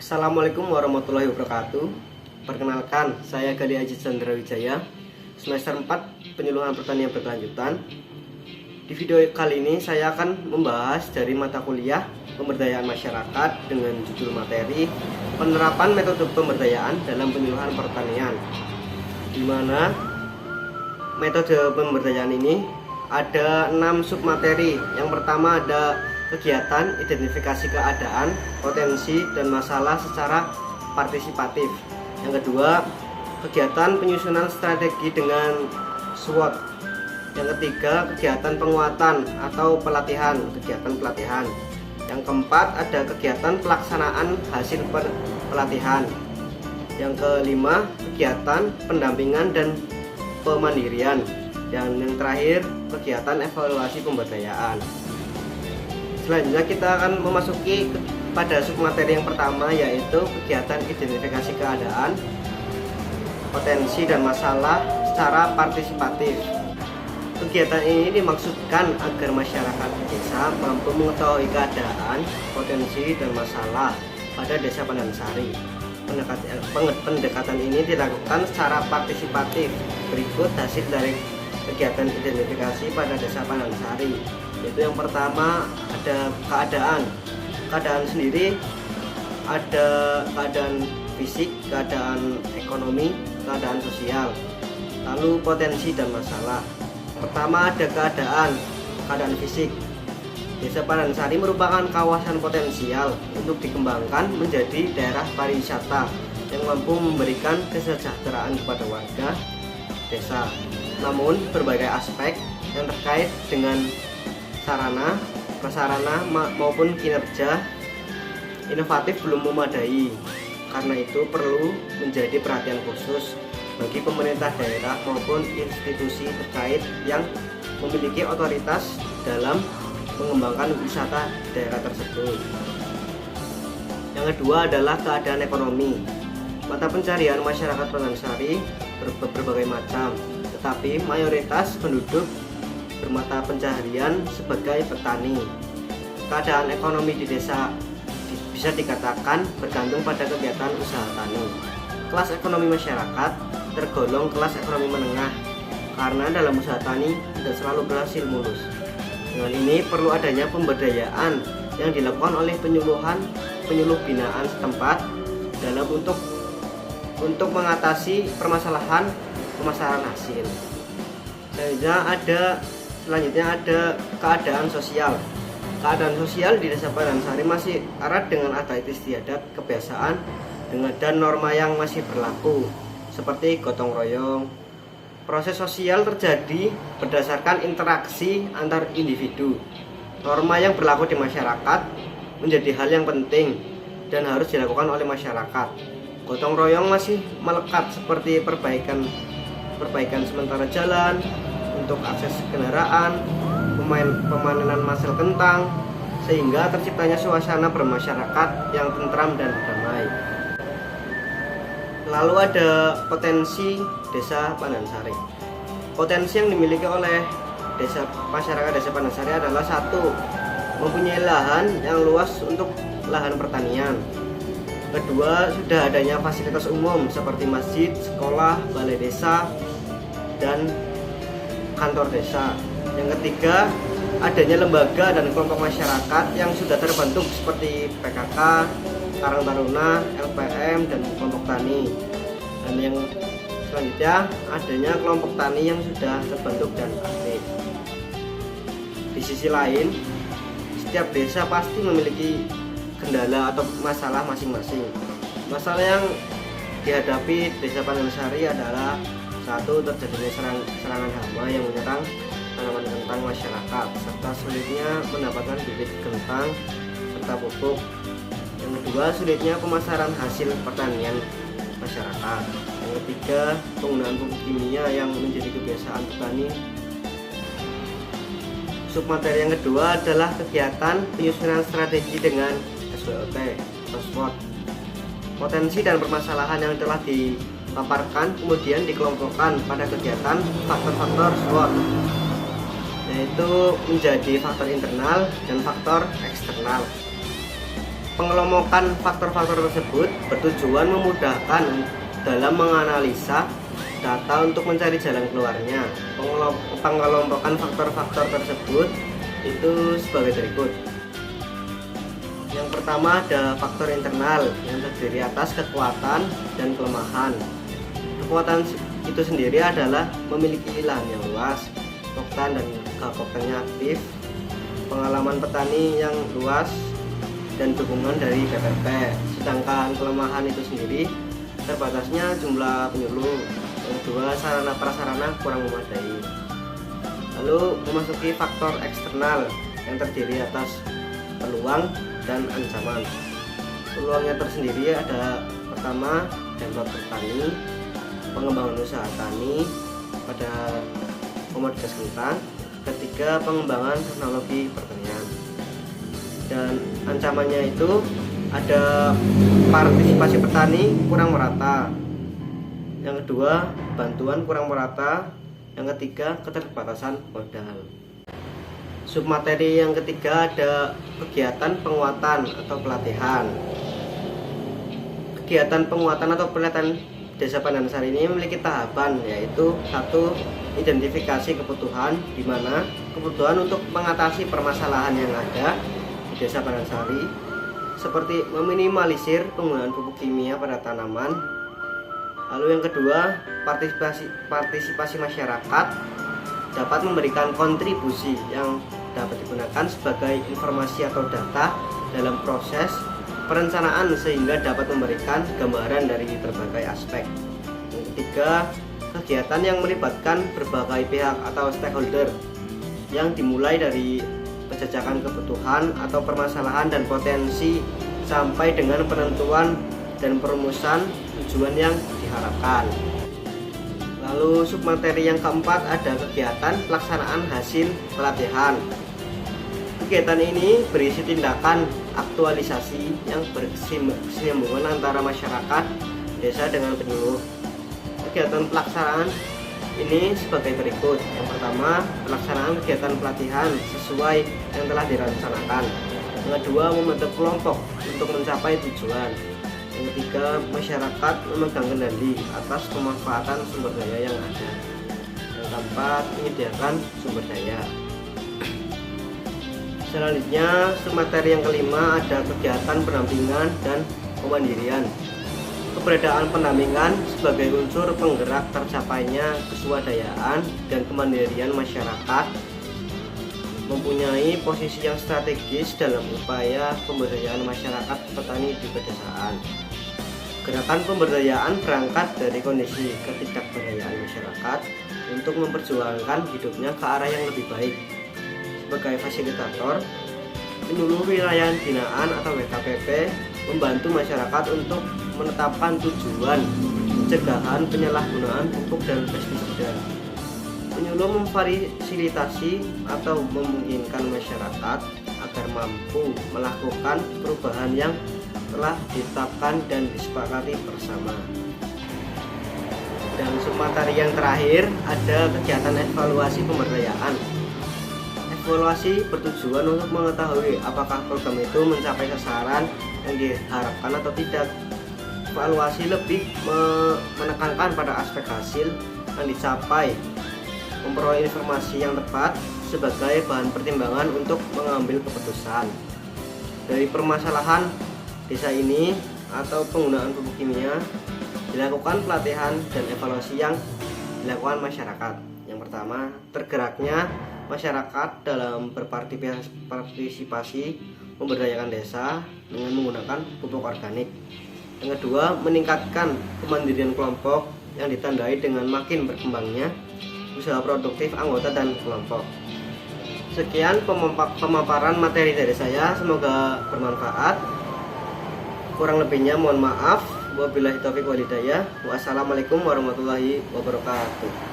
Assalamualaikum warahmatullahi wabarakatuh. Perkenalkan, saya Gali Aji Chandra Wijaya, semester 4 penyuluhan pertanian berkelanjutan. Di video kali ini saya akan membahas dari mata kuliah pemberdayaan masyarakat dengan judul materi penerapan metode pemberdayaan dalam penyuluhan pertanian, di mana metode pemberdayaan ini ada 6 submateri. Yang pertama ada kegiatan identifikasi keadaan, potensi, dan masalah secara partisipatif. Yang kedua, kegiatan penyusunan strategi dengan SWOT. Yang ketiga, kegiatan penguatan atau pelatihan, kegiatan pelatihan. Yang keempat, ada kegiatan pelaksanaan hasil pelatihan. Yang kelima, kegiatan pendampingan dan pemandirian. Dan yang terakhir, kegiatan evaluasi pemberdayaan. Selanjutnya kita akan memasuki pada submateri yang pertama, yaitu kegiatan identifikasi keadaan, potensi, dan masalah secara partisipatif. Kegiatan ini dimaksudkan agar masyarakat desa mampu mengetahui keadaan, potensi, dan masalah pada desa Pandansari. Pendekatan ini dilakukan secara partisipatif. Berikut hasil dari kegiatan identifikasi pada desa Pandansari, yaitu yang pertama ada keadaan sendiri, ada keadaan fisik, keadaan ekonomi, keadaan sosial, lalu potensi dan masalah. Pertama ada keadaan fisik. Desa Pandansari merupakan kawasan potensial untuk dikembangkan menjadi daerah pariwisata yang mampu memberikan kesejahteraan kepada warga desa. Namun berbagai aspek yang terkait dengan sarana, prasarana maupun kinerja inovatif belum memadai. Karena itu perlu menjadi perhatian khusus bagi pemerintah daerah maupun institusi terkait yang memiliki otoritas dalam mengembangkan wisata daerah tersebut. Yang kedua adalah keadaan ekonomi. Mata pencarian masyarakat Pandansari berbagai macam, tetapi mayoritas penduduk bermata pencaharian sebagai petani. Keadaan ekonomi di desa bisa dikatakan bergantung pada kegiatan usaha tani. Kelas ekonomi masyarakat tergolong kelas ekonomi menengah karena dalam usaha tani tidak selalu berhasil mulus. Dengan ini perlu adanya pemberdayaan yang dilakukan oleh penyuluh binaan setempat dalam untuk mengatasi permasalahan hasil. Selanjutnya ada keadaan sosial. Keadaan sosial di desa Pandansari masih erat dengan adat istiadat, kebiasaan, dan norma yang masih berlaku, seperti gotong royong. Proses sosial terjadi berdasarkan interaksi antar individu. Norma yang berlaku di masyarakat menjadi hal yang penting dan harus dilakukan oleh masyarakat. Gotong royong masih melekat, seperti perbaikan sementara jalan untuk akses kendaraan, pemanenan hasil kentang, sehingga terciptanya suasana bermasyarakat yang tentram dan damai. Lalu ada potensi desa Pandansari. Potensi yang dimiliki oleh masyarakat desa Pandansari adalah: 1. Mempunyai lahan yang luas untuk lahan pertanian. Kedua, sudah adanya fasilitas umum seperti masjid, sekolah, balai desa, dan kantor desa. Yang ketiga, adanya lembaga dan kelompok masyarakat yang sudah terbentuk seperti PKK, Karang Taruna, LPM, dan kelompok tani. Dan yang selanjutnya, adanya kelompok tani yang sudah terbentuk dan aktif. Di sisi lain, setiap desa pasti memiliki kendala atau masalah masing-masing. Masalah yang dihadapi desa Pandansari adalah: 1. Terjadinya serangan hama yang menyerang tanaman kentang masyarakat, serta sulitnya mendapatkan bibit kentang serta pupuk. Yang kedua, sulitnya pemasaran hasil pertanian masyarakat. Yang ketiga, penggunaan pupuk kimia yang menjadi kebiasaan petani. Submateri yang kedua adalah kegiatan penyusunan strategi dengan SWOT atau SWOT. Potensi dan permasalahan yang telah dipaparkan kemudian dikelompokkan pada kegiatan faktor-faktor SWOT, yaitu menjadi faktor internal dan faktor eksternal. Pengelompokan faktor-faktor tersebut bertujuan memudahkan dalam menganalisa data untuk mencari jalan keluarnya. Pengelompokan faktor-faktor tersebut itu sebagai berikut. Yang pertama ada faktor internal yang terdiri atas kekuatan dan kelemahan. Kekuatan itu sendiri adalah memiliki lahan yang luas, poktan dan gapoktannya aktif, pengalaman petani yang luas, dan dukungan dari BPP. Sedangkan kelemahan itu sendiri terbatasnya jumlah penyuluh. Yang kedua, sarana prasarana kurang memadai. Lalu memasuki faktor eksternal yang terdiri atas peluang dan ancaman. Peluangnya tersendiri ada pertama dampak petani, pengembangan usaha tani pada komoditas kentang, ketiga pengembangan teknologi pertanian. Dan ancamannya itu ada partisipasi petani kurang merata, yang kedua bantuan kurang merata, yang ketiga keterbatasan modal. Submateri yang ketiga ada kegiatan penguatan atau pelatihan. Kegiatan penguatan atau pelatihan Desa Pandansari ini memiliki tahapan, yaitu satu, identifikasi kebutuhan, di mana kebutuhan untuk mengatasi permasalahan yang ada di Desa Pandansari, seperti meminimalisir penggunaan pupuk kimia pada tanaman. Lalu yang kedua, partisipasi masyarakat dapat memberikan kontribusi yang dapat digunakan sebagai informasi atau data dalam proses perencanaan sehingga dapat memberikan gambaran dari berbagai aspek. Yang ketiga, kegiatan yang melibatkan berbagai pihak atau stakeholder yang dimulai dari penjajakan kebutuhan atau permasalahan dan potensi sampai dengan penentuan dan perumusan tujuan yang diharapkan. Lalu submateri yang keempat ada kegiatan pelaksanaan hasil pelatihan. Kegiatan ini berisi tindakan aktualisasi yang berkesinambungan antara masyarakat desa dengan penyuluh. Kegiatan pelaksanaan ini sebagai berikut. Yang pertama, pelaksanaan kegiatan pelatihan sesuai yang telah direncanakan. Yang kedua, membentuk kelompok untuk mencapai tujuan. Yang ketiga, masyarakat memegang kendali atas pemanfaatan sumber daya yang ada. Yang keempat, menyediakan sumber daya. Selanjutnya, submateri yang kelima ada kegiatan pendampingan dan kemandirian. Keberadaan pendampingan sebagai unsur penggerak tercapainya keswadayaan dan kemandirian masyarakat mempunyai posisi yang strategis dalam upaya pemberdayaan masyarakat petani di pedesaan. Gerakan pemberdayaan berangkat dari kondisi ketidakberdayaan masyarakat untuk memperjuangkan hidupnya ke arah yang lebih baik. Sebagai fasilitator, penyuluh wilayah binaan atau WKPP membantu masyarakat untuk menetapkan tujuan pencegahan penyalahgunaan pupuk dan pestisida. Penyuluh memfasilitasi atau memungkinkan masyarakat agar mampu melakukan perubahan yang telah ditetapkan dan disepakati bersama. Dan submateri yang terakhir ada kegiatan evaluasi pemberdayaan. Evaluasi bertujuan untuk mengetahui apakah program itu mencapai sasaran yang diharapkan atau tidak. Evaluasi lebih menekankan pada aspek hasil yang dicapai, memperoleh informasi yang tepat sebagai bahan pertimbangan untuk mengambil keputusan. Dari permasalahan desa ini atau penggunaan pupuk kimia, dilakukan pelatihan dan evaluasi yang dilakukan masyarakat. Yang pertama, tergeraknya masyarakat dalam berpartisipasi memberdayakan desa dengan menggunakan pupuk organik. Yang kedua, meningkatkan kemandirian kelompok yang ditandai dengan makin berkembangnya usaha produktif anggota dan kelompok. Sekian pemaparan materi dari saya, semoga bermanfaat. Kurang lebihnya mohon maaf. Wabillahi taufiq wal hidayah. Wassalamualaikum warahmatullahi wabarakatuh.